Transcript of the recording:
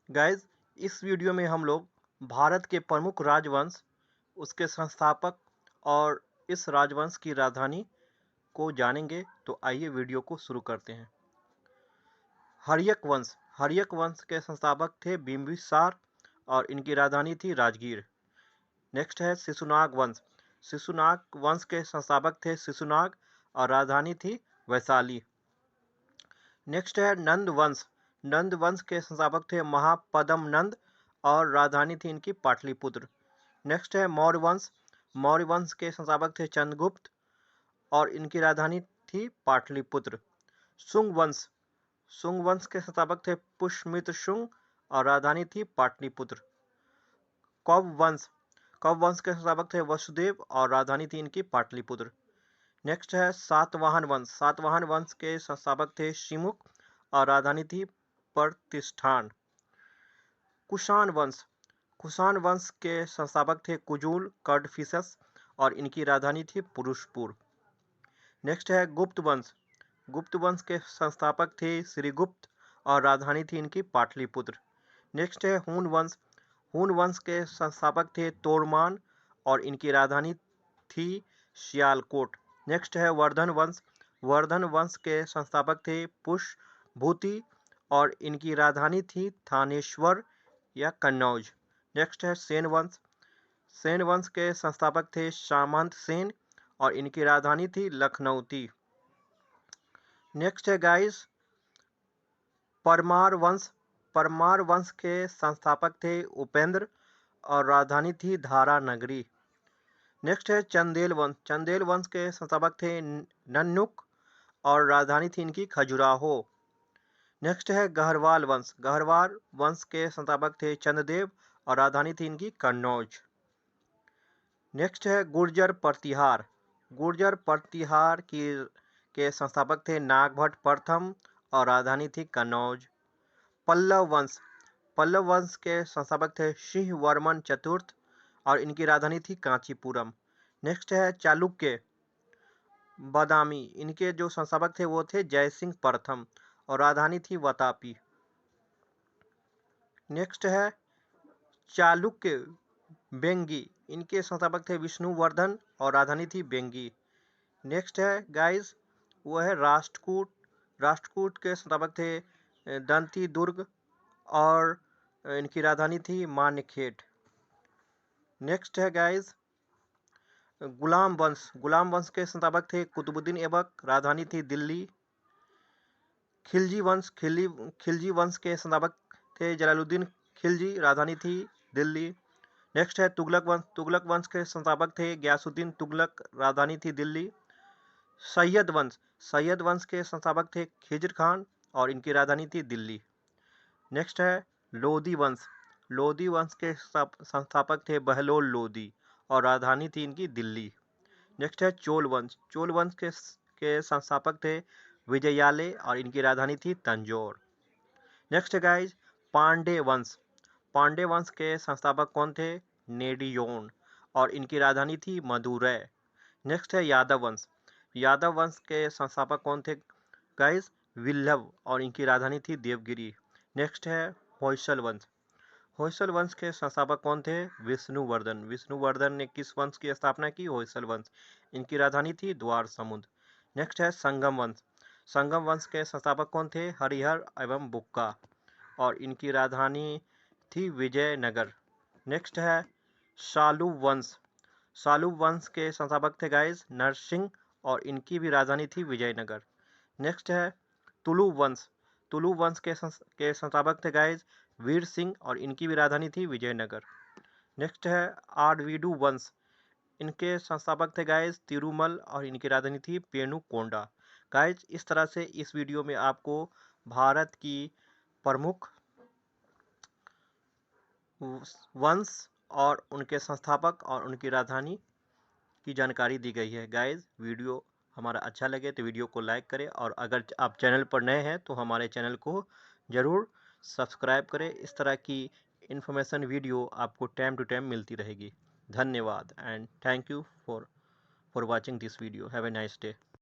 Guys, इस video में हम लोग भारत के प्रमुख राजवंश, उसके संस्थापक और इस राजवंश की राजधानी को जानेंगे। तो आइए वीडियो को शुरू करते हैं। हर्यक वंश के संस्थापक थे बिंबिसार और इनकी राजधानी थी राजगीर। नेक्स्ट है शिशुनाग वंश। शिशुनाग वंश के संस्थापक थे शिशुनाग और राजधानी थी वैशाली। नेक्स्ट है नंद वंश। नंद वंश के संस्थापक थे महापद्म नंद और राजधानी थी इनकी पाटलिपुत्र। नेक्स्ट है मौर्य वंश। मौर्य वंश के संस्थापक थे चंद्रगुप्त और इनकी राजधानी थी पाटलिपुत्र। शुंग वंश। शुंग वंश के संस्थापक थे पुष्यमित्र शुंग और राजधानी थी पाटलिपुत्र। कौव वंश। कौव वंश के संस्थापक थे वसुदेव और राजधानी थी इनकी पाटलिपुत्र। नेक्स्ट है सातवाहन वंश। सातवाहन वंश के संस्थापक थे शिमुख और राजधानी थी प्रतिष्ठान। कुषाण वंश। कुषाण वंश के संस्थापक थे कुजूल कर्डफिसस और इनकी राजधानी थी पुरुषपुर। नेक्स्ट है गुप्त वंश। गुप्त वंश के संस्थापक थे श्रीगुप्त और राजधानी थी इनकी पाटलिपुत्र। नेक्स्ट है हून वंश। हून वंश के संस्थापक थे तोरमान और इनकी राजधानी थी सियालकोट। नेक्स्ट है वर्धन वंश। वर्धन वंश के संस्थापक थे पुष्यभूति और इनकी राजधानी थी थानेश्वर या कन्नौज। नेक्स्ट है सेन वंश। सेन वंश के संस्थापक थे सामंत सेन और इनकी राजधानी थी लखनऊती। नेक्स्ट है गाइस परमार वंश। परमार वंश के संस्थापक थे उपेंद्र और राजधानी थी धारा नगरी। नेक्स्ट है चंदेल वंश। चंदेल वंश के संस्थापक थे नन्नुक और राजधानी थी इनकी खजुराहो। नेक्स्ट है गहरवाल वंश। गहरवाल वंश के संस्थापक थे चंद्रदेव और राजधानी थी इनकी कन्नौज। नेक्स्ट है गुर्जर प्रतिहार। गुर्जर प्रतिहार के संस्थापक थे नागभट्ट प्रथम और राजधानी थी कन्नौज। पल्लव वंश। पल्लव वंश के संस्थापक थे सिंह वर्मन चतुर्थ और इनकी राजधानी थी कांचीपुरम। नेक्स्ट है चालुक्य बादामी। इनके जो संस्थापक थे वो थे जयसिंह प्रथम और राजधानी थी वातापी। नेक्स्ट है चालुक्य बेंगी। इनके संस्थापक थे विष्णुवर्धन और राजधानी थी बेंगी। नेक्स्ट है गाइस वो है राष्ट्रकूट। राष्ट्रकूट के संस्थापक थे दंती दुर्ग और इनकी राजधानी थी मान्यखेट। नेक्स्ट है गाइस गुलाम वंश। गुलाम वंश के संस्थापक थे कुतुबुद्दीन ऐबक, राजधानी थी दिल्ली। खिलजी वंश। खिलजी वंश के संस्थापक थे जलालुद्दीन खिलजी, राजधानी थी दिल्ली। नेक्स्ट है तुगलक वंश। तुगलक वंश के संस्थापक थे गयासुद्दीन तुगलक, राजधानी थी दिल्ली। सैयद वंश। सैयद वंश के संस्थापक थे खिज्र खान और इनकी राजधानी थी दिल्ली। नेक्स्ट है लोधी वंश। लोधी वंश के संस्थापक थे बहलोल लोधी और राजधानी थी इनकी दिल्ली। नेक्स्ट है चोल वंश। चोल वंश के संस्थापक थे विजयालय और इनकी राजधानी थी तंजौर। नेक्स्ट है गाइज पांडे वंश। पांडे वंश के संस्थापक कौन थे? नेडियोन और इनकी राजधानी थी मदुरै। नेक्स्ट है यादव वंश। यादव वंश के संस्थापक कौन थे गाइज? विल्लभ और इनकी राजधानी थी देवगिरी। नेक्स्ट है होयसल वंश। होयसल वंश के संस्थापक कौन थे? विष्णुवर्धन। विष्णुवर्धन ने किस वंश की स्थापना की? होयसल वंश। इनकी राजधानी थी द्वार समुद्र। नेक्स्ट है संगम वंश। संगम वंश के संस्थापक कौन थे? हरिहर एवं बुक्का और इनकी राजधानी थी विजयनगर। नेक्स्ट है शालू वंश। शालू वंश के संस्थापक थे गाइज नरसिंह और इनकी भी राजधानी थी विजयनगर। नेक्स्ट है तुलु वंश। तुलु वंश के संस्थापक थे गाइज वीर सिंह और इनकी भी राजधानी थी विजयनगर। नेक्स्ट है आडवीडू वंश। इनके संस्थापक थे गाइज तिरुमल और इनकी राजधानी थी पेनुकोंडा। गाइज इस तरह से इस वीडियो में आपको भारत की प्रमुख वंश और उनके संस्थापक और उनकी राजधानी की जानकारी दी गई है। गाइज वीडियो हमारा अच्छा लगे तो वीडियो को लाइक करें और अगर आप चैनल पर नए हैं तो हमारे चैनल को ज़रूर सब्सक्राइब करें। इस तरह की इन्फॉर्मेशन वीडियो आपको टाइम टू टाइम मिलती रहेगी। धन्यवाद and thank you for watching this video. Have a nice day.